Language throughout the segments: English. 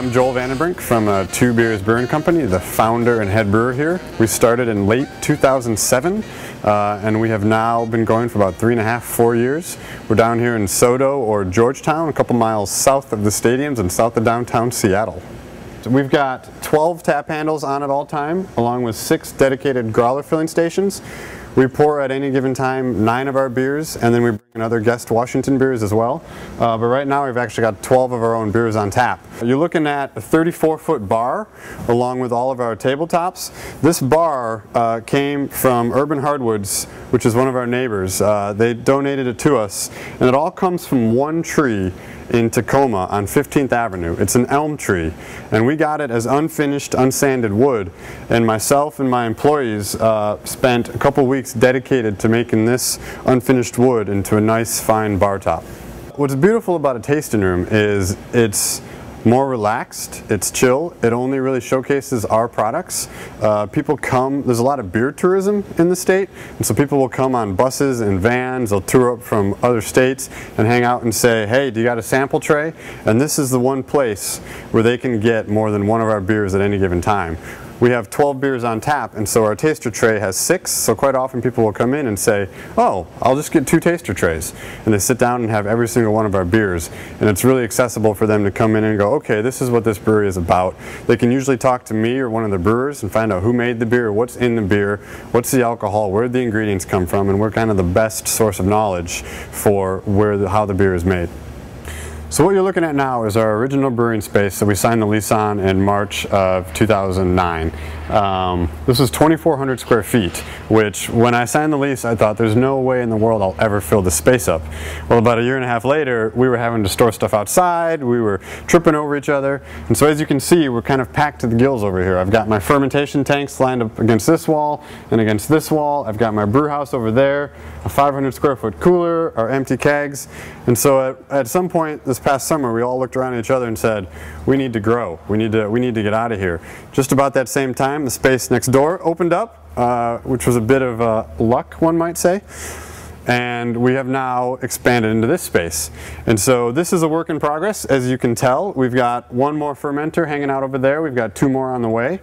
I'm Joel Vandenbrink from Two Beers Brewing Company, the founder and head brewer here. We started in late 2007 and we have now been going for about 3.5, 4 years. We're down here in Sodo or Georgetown, a couple miles south of the stadiums and south of downtown Seattle. We've got 12 tap handles on at all time, along with 6 dedicated growler filling stations. We pour at any given time 9 of our beers, and then we bring in other guest Washington beers as well. But right now we've actually got 12 of our own beers on tap. You're looking at a 34-foot bar along with all of our tabletops. This bar came from Urban Hardwoods, which is one of our neighbors. They donated it to us, and it all comes from one tree in Tacoma on 15th Avenue. It's an elm tree, and we got it as unfinished, unsanded wood, and myself and my employees spent a couple weeks dedicated to making this unfinished wood into a nice fine bar top. What's beautiful about a tasting room is it's more relaxed, it's chill, it only really showcases our products. People come, there's a lot of beer tourism in the state, and so people will come on buses and vans, they'll tour up from other states and hang out and say, hey, do you got a sample tray? And this is the one place where they can get more than one of our beers at any given time. We have 12 beers on tap, and so our taster tray has 6, so quite often people will come in and say, oh, I'll just get 2 taster trays. And they sit down and have every single one of our beers, and it's really accessible for them to come in and go, okay, this is what this brewery is about. They can usually talk to me or one of the brewers and find out who made the beer, what's in the beer, what's the alcohol, where the ingredients come from, and we're kind of the best source of knowledge for how the beer is made. So what you're looking at now is our original brewing space that we signed the lease on in March of 2009. This was 2,400 square feet, which when I signed the lease I thought there's no way in the world I'll ever fill this space up. Well, about a year and a half later we were having to store stuff outside, we were tripping over each other, and so as you can see we're kind of packed to the gills over here. I've got my fermentation tanks lined up against this wall and against this wall. I've got my brew house over there, a 500 square foot cooler, our empty kegs, and so at some point this past summer we all looked around at each other and said, we need to grow, we need to get out of here. Just about that same time the space next door opened up, which was a bit of luck, one might say, and we have now expanded into this space. And so this is a work in progress. As you can tell, we've got one more fermenter hanging out over there, we've got 2 more on the way,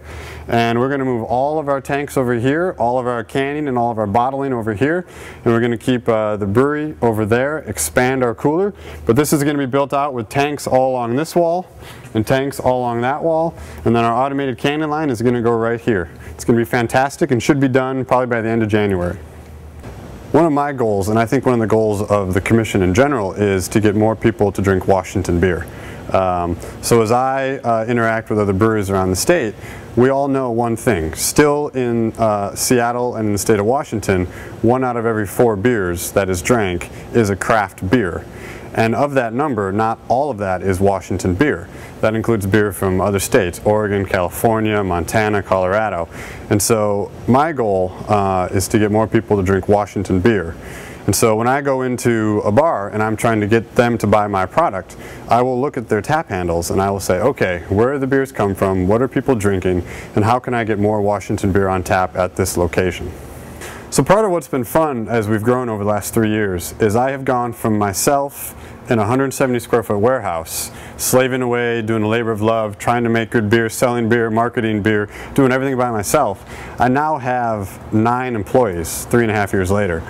and we're going to move all of our tanks over here, all of our canning and all of our bottling over here, and we're going to keep the brewery over there, expand our cooler. But this is going to be built out with tanks all along this wall and tanks all along that wall, and then our automated canning line is going to go right here. It's going to be fantastic and should be done probably by the end of January. One of my goals, and I think one of the goals of the Commission in general, is to get more people to drink Washington beer. So as I interact with other breweries around the state, we all know one thing. Still in Seattle and in the state of Washington, 1 out of every 4 beers that is drank is a craft beer. And of that number, not all of that is Washington beer. That includes beer from other states, Oregon, California, Montana, Colorado. And so my goal is to get more people to drink Washington beer. And so when I go into a bar and I'm trying to get them to buy my product, I will look at their tap handles and I will say, okay, where do the beers come from, what are people drinking, and how can I get more Washington beer on tap at this location? So part of what's been fun as we've grown over the last 3 years is I have gone from myself in a 170 square foot warehouse, slaving away, doing the labor of love, trying to make good beer, selling beer, marketing beer, doing everything by myself. I now have 9 employees 3.5 years later.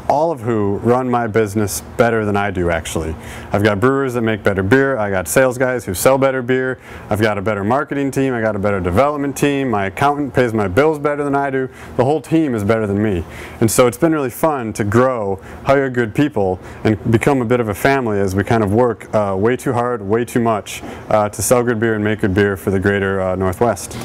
All of who run my business better than I do, actually. I've got brewers that make better beer, I got sales guys who sell better beer, I've got a better marketing team, I got a better development team, my accountant pays my bills better than I do, the whole team is better than me. And so it's been really fun to grow, hire good people, and become a bit of a family as we kind of work way too hard, way too much to sell good beer and make good beer for the greater Northwest.